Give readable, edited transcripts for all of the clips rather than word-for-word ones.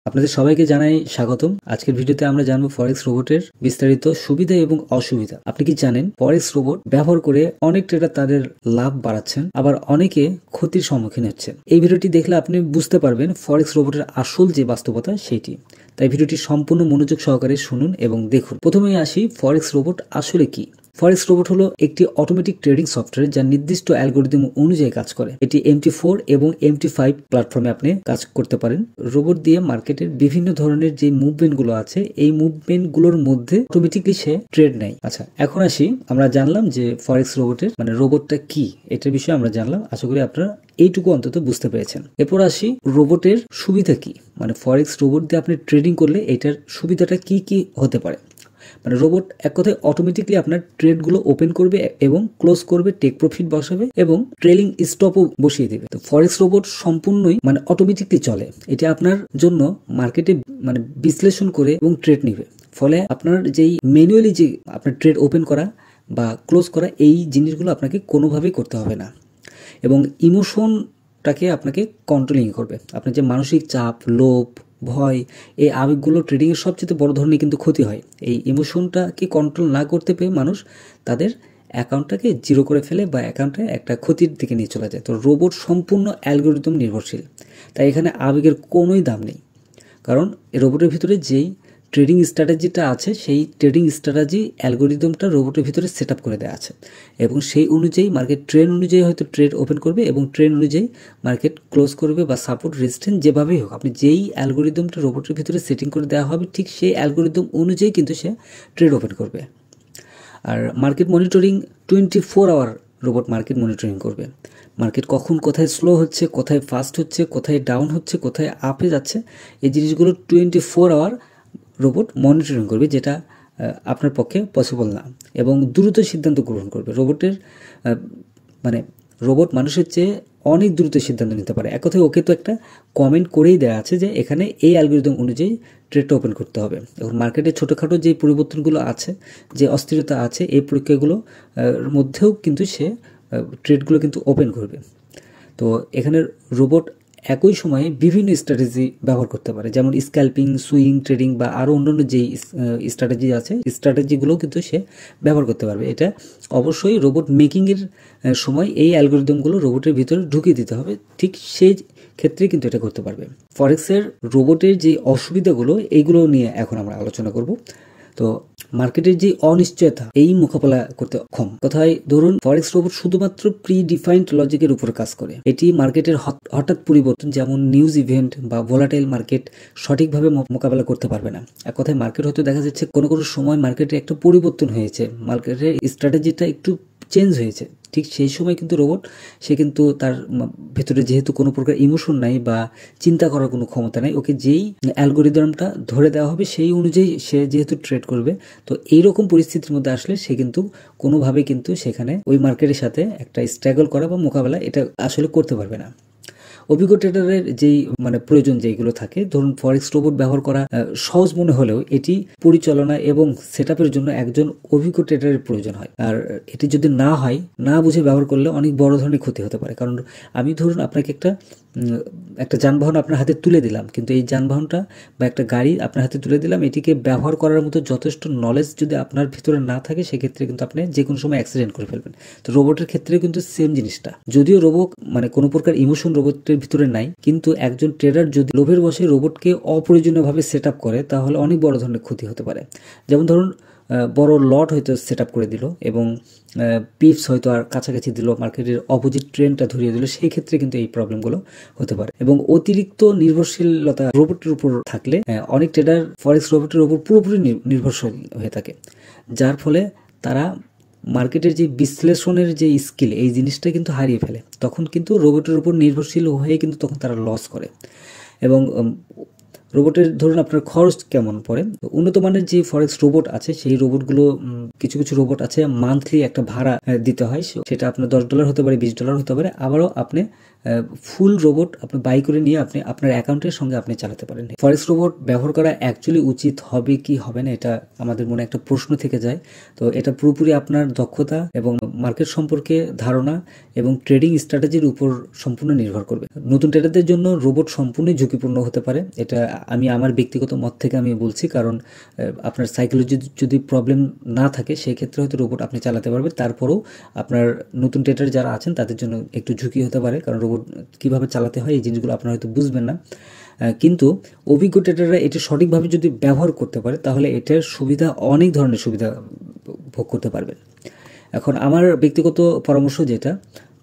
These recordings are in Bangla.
আপনাদের সবাইকে জানাই স্বাগতম। আজকের ভিডিওতে আমরা জানবো ফরেক্স রোবটের বিস্তারিত সুবিধা এবং অসুবিধা। আপনি কি জানেন ফরেক্স রোবট ব্যবহার করে অনেক ট্রেডার তাদের লাভ বাড়াচ্ছেন, আবার অনেকে ক্ষতির সম্মুখীন হচ্ছেন। এই ভিডিওটি দেখলে আপনি বুঝতে পারবেন ফরেক্স রোবটের আসল যে বাস্তবতা সেটি। তাই ভিডিওটি সম্পূর্ণ মনোযোগ সহকারে শুনুন এবং দেখুন। প্রথমেই আসি, ফরেক্স রোবট আসলে কি। ফরেক্স রোবট হলো একটি অটোমেটিক ট্রেডিং সফটওয়্যার যা নির্দিষ্ট অ্যালগরিদম অনুযায়ী কাজ করে। এটি MT4 এবং MT5 প্ল্যাটফর্মে আপনি কাজ করতে পারেন। রোবট দিয়ে মার্কেটের বিভিন্ন ধরনের যে মুভমেন্ট গুলো আছে, এই মুভমেন্ট গুলোর মধ্যে অটোমেটিকলি সে ট্রেড নেয়। আচ্ছা, এখন আসি, আমরা জানলাম যে ফরেক্স রোবটের রোবটটা কি, এটার বিষয়ে আমরা জানলাম। আশা করি আপনারা এইটুকু অন্তত বুঝতে পেরেছেন। এরপর আসি, রোবটের সুবিধা কি, ফরেক্স রোবট দিয়ে আপনি ট্রেডিং করলে এটার সুবিধাটা কি কি হতে পারে। রোবট এক কথায় অটোমেটিকলি আপনার ট্রেডগুলো ওপেন করবে এবং ক্লোজ করবে, টেক প্রফিট বসাবে এবং ট্রেলিং স্টপও বসিয়ে দেবে। তো ফরেক্স রোবট সম্পূর্ণই অটোমেটিকলি চলে। এটা আপনার জন্য মার্কেটে বিশ্লেষণ করে এবং ট্রেড নিবে। ফলে আপনার যেই ম্যানুয়ালি যে আপনার ট্রেড ওপেন করা বা ক্লোজ করা, এই জিনিসগুলো আপনাকে কোনোভাবেই করতে হবে না। এবং ইমোশনটাকে আপনাকে কন্ট্রোলিং করবে। আপনার যে মানসিক চাপ, লোভ, ভয়, এই আবেগগুলো ট্রেডিংয়ের সবচেয়ে বড় ধরনের কিন্তু ক্ষতি হয়। এই ইমোশনটাকে কন্ট্রোল না করতে পেরে মানুষ তাদের অ্যাকাউন্টটাকে জিরো করে ফেলে বা অ্যাকাউন্টে একটা ক্ষতির দিকে নিয়ে চলে যায়। তো রোবট সম্পূর্ণ অ্যালগোরিদম নির্ভরশীল, তাই এখানে আবেগের কোনোই দাম নেই। কারণ রোবটের ভিতরে যেই ট্রেডিং স্ট্র্যাটেজিটা আছে, সেই ট্রেডিং স্ট্র্যাটেজি অ্যালগোরিদমটা রোবটের ভিতরে সেট আপ করে দেওয়া আছে এবং সেই অনুযায়ী মার্কেট ট্রেন্ড অনুযায়ী হয়তো ট্রেড ওপেন করবে এবং ট্রেন্ড অনুযায়ী মার্কেট ক্লোজ করবে বা সাপোর্ট রেজিস্ট্যান্স যেভাবেই হোক, আপনি যেই অ্যালগোরিদমটা রোবটের ভিতরে সেটিং করে দেওয়া হবে ঠিক সেই অ্যালগোরিদম অনুযায়ী কিন্তু সে ট্রেড ওপেন করবে। আর market monitoring 24 hour robot market monitoring করবে। মার্কেট কখন কোথায় স্লো হচ্ছে, কোথায় ফাস্ট হচ্ছে, কোথায় ডাউন হচ্ছে, কোথায় আপে যাচ্ছে, এই জিনিসগুলো 24 আওয়ার রোবট মনিটরিং করবে, যেটা আপনার পক্ষে পসিবল না। এবং দ্রুত সিদ্ধান্ত গ্রহণ করবে। রোবটের রোবট মানুষের চেয়ে অনেক দ্রুত সিদ্ধান্ত নিতে পারে। এক কথায় ওকে তো একটা কমেন্ট করেই দেওয়া আছে যে এখানে এই অ্যালগোরিদম অনুযায়ী ট্রেডটা ওপেন করতে হবে। এখন মার্কেটে ছোটোখাটো যে পরিবর্তনগুলো আছে, যে অস্থিরতা আছে, এই প্রক্রিয়াগুলো মধ্যেও কিন্তু সে ট্রেডগুলো কিন্তু ওপেন করবে। তো এখানে রোবট একই সময়ে বিভিন্ন স্ট্র্যাটেজি ব্যবহার করতে পারে, যেমন স্ক্যাল্পিং, সুইং ট্রেডিং বা আরও অন্যান্য যেই স্ট্র্যাটেজি আছে, স্ট্র্যাটেজিগুলোও কিন্তু সে ব্যবহার করতে পারবে। এটা অবশ্যই রোবট মেকিংয়ের সময় এই অ্যালগোরিদমগুলো রোবটের ভিতরে ঢুকিয়ে দিতে হবে, ঠিক সেই ক্ষেত্রে কিন্তু এটা করতে পারবে। ফরেক্সের রোবটের যে অসুবিধাগুলো, এইগুলো নিয়ে এখন আমরা আলোচনা করব। তো মার্কেটের যে অনিশ্চয়তা, এই মোকাবেলা করতে অক্ষম। কথায় ধরুন, ফরেক্স রোবট শুধুমাত্র প্রি ডিফাইন্ড লজিকের উপর কাজ করে। এটি মার্কেটের হঠাৎ পরিবর্তন, যেমন নিউজ ইভেন্ট বা ভোলাটাইল মার্কেট সঠিকভাবে মোকাবেলা করতে পারবে না। এক কথায় মার্কেট হয়তো দেখা যাচ্ছে কোনো সময় মার্কেটে একটা পরিবর্তন হয়েছে, মার্কেটের স্ট্র্যাটেজিটা একটু চেঞ্জ হয়েছে, ঠিক সেই সময় কিন্তু রোবট সে কিন্তু তার ভেতরে যেহেতু কোনো প্রকার ইমোশন নাই বা চিন্তা করার কোনো ক্ষমতা নাই, ওকে যেই অ্যালগোরিদমটা ধরে দেওয়া হবে সেই অনুযায়ী সে যেহেতু ট্রেড করবে। তো এইরকম পরিস্থিতির মধ্যে আসলে সে কিন্তু কোনোভাবে কিন্তু সেখানে ওই মার্কেটের সাথে একটা স্ট্রাগল করা বা মোকাবেলা এটা আসলে করতে পারবে না। অভিজ্ঞ ট্রেডারের যেই প্রয়োজন যেগুলো থাকে, ধরুন ফরেক্স রোবট ব্যবহার করা সহজ মনে হলেও এটি পরিচালনা এবং সেটআপের জন্য একজন অভিজ্ঞ ট্রেডারের প্রয়োজন হয়। আর এটি যদি না বুঝে ব্যবহার করলে অনেক বড় ধরনের ক্ষতি হতে পারে। কারণ আমি ধরুন আপনাকে একটা যানবাহন আপনার হাতে তুলে দিলাম, কিন্তু এই যানবাহনটা বা একটা গাড়ি আপনার হাতে তুলে দিলাম, এটিকে ব্যবহার করার মতো যথেষ্ট নলেজ যদি আপনার ভিতরে না থাকে, সেক্ষেত্রে কিন্তু আপনি যে কোনো সময় অ্যাক্সিডেন্ট করে ফেলবেন। তো রোবটের ক্ষেত্রে কিন্তু সেম জিনিসটা, যদিও রোবট কোনো প্রকার ইমোশন রোবটের ভিতরে নাই, কিন্তু একজন ট্রেডার যদি লোভের বশে রোবটকে অপ্রয়োজনীয়ভাবে সেট আপ করে, তাহলে অনেক বড় ধরনের ক্ষতি হতে পারে। যেমন ধরুন, বড় লট হয়তো সেট আপ করে দিল এবং পিপস হয়তো আর কাছাকাছি দিল, মার্কেটের অপোজিট ট্রেন্ডটা ধরিয়ে দিল, সেই ক্ষেত্রে কিন্তু এই প্রবলেমগুলো হতে পারে। এবং অতিরিক্ত নির্ভরশীলতা রোবটের উপর থাকলে অনেক ট্রেডার ফরেক্স রোবটের উপর পুরোপুরি নির্ভরশীল হয়ে থাকে, যার ফলে তারা মার্কেটের যে বিশ্লেষণের যে স্কিল, এই জিনিসটা কিন্তু হারিয়ে ফেলে। তখন কিন্তু রোবটের উপর নির্ভরশীল হয়ে কিন্তু তখন তারা লস করে। এবং রোবটের ধরুন আপনার খরচ কেমন পড়ে। উন্নত মানের যে ফরেক্স রোবট আছে, সেই রোবটগুলো কিছু রোবট আছে মান্থলি একটা ভাড়া দিতে হয়, সেটা আপনার $10 হতে পারে, $20 হতে পারে। আবারও আপনি ফুল রোবট আপনি বাই করে নিয়ে আপনি আপনার অ্যাকাউন্টের সঙ্গে আপনি চালাতে পারেন। ফরেক্স রোবট ব্যবহার করা অ্যাকচুয়ালি উচিত হবে কি হবে না, এটা আমাদের মনে একটা প্রশ্ন থেকে যায়। তো এটা পুরোপুরি আপনার দক্ষতা এবং মার্কেট সম্পর্কে ধারণা এবং ট্রেডিং স্ট্র্যাটেজির উপর সম্পূর্ণ নির্ভর করবে। নতুন ট্রেডারদের জন্য রোবট সম্পূর্ণই ঝুঁকিপূর্ণ হতে পারে, এটা আমি আমার ব্যক্তিগত মত থেকে আমি বলছি। কারণ আপনার সাইকোলজি যদি প্রবলেম না থাকে সেই ক্ষেত্রে হয়তো রোবট আপনি চালাতে পারবেন, তারপরেও আপনার নতুন ট্রেডার যারা আছেন তাদের জন্য একটু ঝুঁকি হতে পারে, কারণ রোবট কীভাবে চালাতে হয় এই জিনিসগুলো আপনারা হয়তো বুঝবেন না। কিন্তু অভিজ্ঞ ট্রেডাররা এটি সঠিকভাবে যদি ব্যবহার করতে পারে তাহলে এটার সুবিধা, অনেক ধরনের সুবিধা ভোগ করতে পারবেন। এখন আমার ব্যক্তিগত পরামর্শ যেটা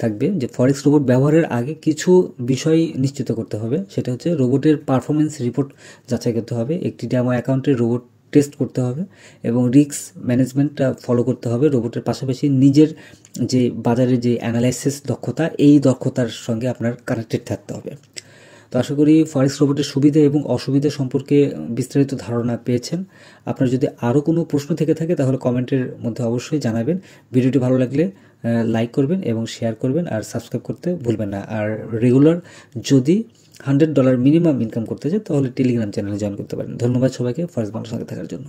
থাকবে যে ফরেক্স রোবট ব্যবহারের আগে কিছু বিষয় নিশ্চিত করতে হবে। সেটা হচ্ছে রোবটের পারফরমেন্স রিপোর্ট যাচাই করতে হবে, একটি ডেমো অ্যাকাউন্টে রোবট টেস্ট করতে হবে এবং রিস্ক ম্যানেজমেন্টটা ফলো করতে হবে। রোবটের পাশাপাশি নিজের যে বাজারের যে অ্যানালাইসিস দক্ষতা, এই দক্ষতার সঙ্গে আপনার কানেক্টেড থাকতে হবে। তো আশা করি ফরেক্স রোবটের সুবিধা এবং অসুবিধা সম্পর্কে বিস্তারিত ধারণা পেয়েছেন। আপনার যদি আরও কোনো প্রশ্ন থেকে থাকে তাহলে কমেন্টের মধ্যে অবশ্যই জানাবেন। ভিডিওটি ভালো লাগলে লাইক করবেন এবং শেয়ার করবেন, আর সাবস্ক্রাইব করতে ভুলবেন না। আর রেগুলার যদি $100 মিনিমাম ইনকাম করতে চান তাহলে টেলিগ্রাম চ্যানেলে জয়েন করতে পারেন। ধন্যবাদ সবাইকে ফরেক্স বাংলার সঙ্গে থাকার জন্য।